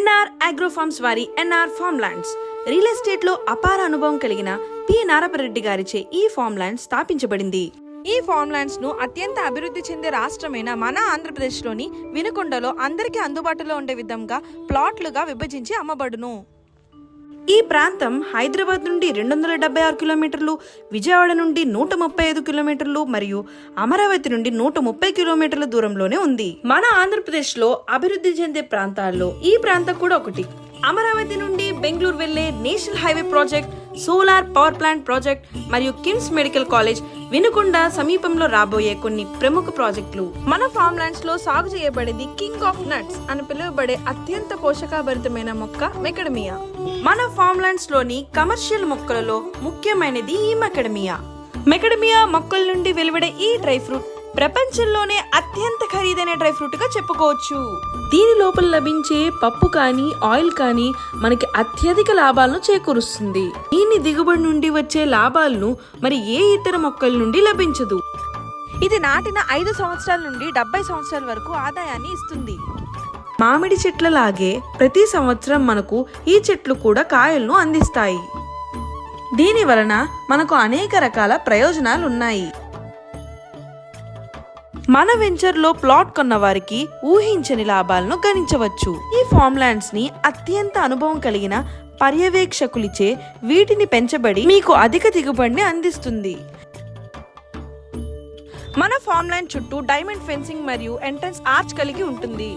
NR agrofarms వారి N R farm lands real estate లో అపార అనుభవం కలిగిన పి నారాయణరెడ్డి గారిచే ఈ ఫార్మ్ ల్యాండ్ స్థాపించబడింది. ఈ ఫార్మ్ ల్యాండ్స్ ను అత్యంత అభివృద్ధి చెందే రాష్ట్రమైన మన ఆంధ్రప్రదేశ్ లోని వినుకొండలో అందరికీ అందుబాటులో ఉండే విధంగా ప్లాట్లుగా విభజించి అమ్మబడును. ఈ ప్రాంతం హైదరాబాద్ నుండి 276 కిలోమీటర్లు, విజయవాడ నుండి 135 కిలోమీటర్లు మరియు అమరావతి నుండి 130 కిలోమీటర్ల దూరంలోనే ఉంది. మన ఆంధ్రప్రదేశ్ లో అభివృద్ధి చెందే ప్రాంతాల్లో ఈ ప్రాంతం కూడా ఒకటి. అమరావతి నుండి బెంగళూరు వెళ్లే national highway project, solar power plant project మరియు కిమ్స్ మెడికల్ కాలేజ్, వినుకొండ సమీపంలో రాబోయే కొన్ని ప్రముఖ ప్రాజెక్టులు. మన ఫార్మ్ ల్యాండ్స్ లో సాగు చేయబడేది కింగ్ ఆఫ్ నట్స్ అని పిలువబడే అత్యంత పోషకాభరితమైన మొక్క మెకడమియా. మన ఫార్మ్ ల్యాండ్స్ లోని కమర్షియల్ మొక్కలలో ముఖ్యమైనది ఈ మెకడమియా. మెకడమియా మొక్కల నుండి వెలువడే ఈ డ్రై ఫ్రూట్ ప్రపంచంలోనే అత్యంత ఖరీదైన డ్రై ఫ్రూట్ గా చెప్పుకోవచ్చు. దీని లోపల లభించే పప్పు కానీ ఆయిల్ కానీ మనకి అత్యధిక లాభాలను చేకూరుస్తుంది. దీని దిగుబడి నుండి వచ్చే లాభాలను మరి ఏ ఇతర మొక్కల నుండి లభించదు. ఇది నాటిన 5 సంవత్సరాల నుండి 70 సంవత్సరాల వరకు ఆదాయాన్ని ఇస్తుంది. మామిడి చెట్లలాగే ప్రతి సంవత్సరం మనకు ఈ చెట్లు కూడా కాయలను అందిస్తాయి. దీని వలన మనకు అనేక రకాల ప్రయోజనాలు ఉన్నాయి. మన వెంచర్ లో ప్లాట్ కొన్న వారికి ఊహించని లాభాలను గణించవచ్చు. ఈ ఫార్మ్ ల్యాండ్స్ ని అత్యంత అనుభవం కలిగిన పర్యవేక్షకులిచే వీటిని పెంచబడి మీకు అధిక దిగుబడిని అందిస్తుంది. మన ఫార్మ్ ల్యాండ్ చుట్టూ డైమండ్ ఫెన్సింగ్ మరియు ఎంట్రన్స్ ఆర్చ్ కలిగి ఉంటుంది.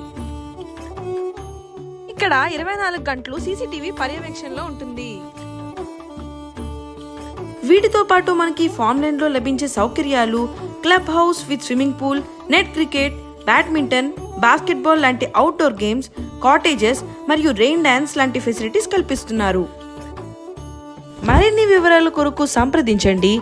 ఇక్కడ 24 గంటలు సీసీటీవీ పర్యవేక్షణలో ఉంటుంది. వీటితో పాటు మనకి ఫార్మ్ ల్యాండ్ లో లభించే సౌకర్యాలు club house with swimming pool, net cricket, badminton, basketball లాంటి అవుట్డోర్ గేమ్స్, కాటేజెస్ మరియు రెయిన్ డాన్స్ లాంటి ఫెసిలిటీస్ కల్పిస్తున్నారు. మరిన్ని వివరాల కొరకు సంప్రదించండి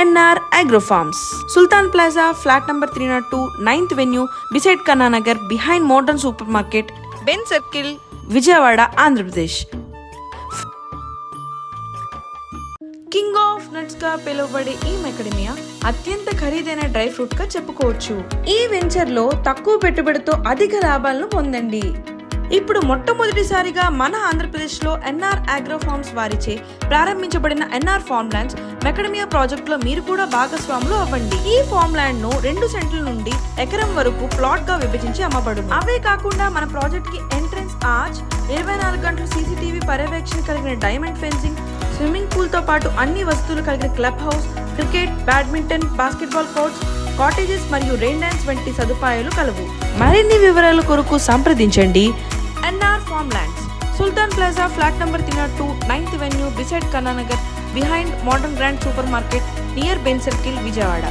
N R agrofarms, Sultan plaza, flat number 302, 9th venue, beside Kannanagar, behind modern super market, Benz circle, Vijayawada, Andhra Pradesh. King of nuts గా పిలువబడే ఈ మెకడమియా అత్యంత ఖరీదైన డ్రై ఫ్రూట్ గా చెప్పుకోవచ్చు. ఈ వెంచర్ లో తక్కువ పెట్టుబడితో అధిక లాభాలను పొందండి. ఇప్పుడు మొట్టమొదటిసారిగా మన ఆంధ్రప్రదేశ్ లో ఎన్ఆర్ అగ్రోఫార్మ్స్ వారిచే ప్రారంభించబడిన N R farm lands macadamia project లో మీరు కూడా భాగస్వాములు అవ్వండి. ఈ ఫార్మ్ ల్యాండ్ ను 2 సెంట్ల నుండి ఎకరం వరకు ప్లాట్ గా విభజించి అమ్మబడును. అవే కాకుండా మన ప్రాజెక్ట్ కి ఎంట్రన్స్ ఆర్చ్, 24 గంటలు సీసీటీవీ పర్యవేక్షణ కలిగిన డైమండ్ ఫెన్సింగ్, స్విమ్మింగ్ పూల్ తో పాటు అన్ని వస్తువులు కలిగిన club house, cricket, badminton, basketball courts, cottages మరియు రెయిన్ డాన్స్ వంటి సదుపాయాలు కలవు. మరిన్ని వివరాల కొరకు సంప్రదించండి NR farm lands, Sultan plaza, flat number 302, 9th venue, beside Kannanagar, behind modern grand super market, near Benz circle, Vijayawada.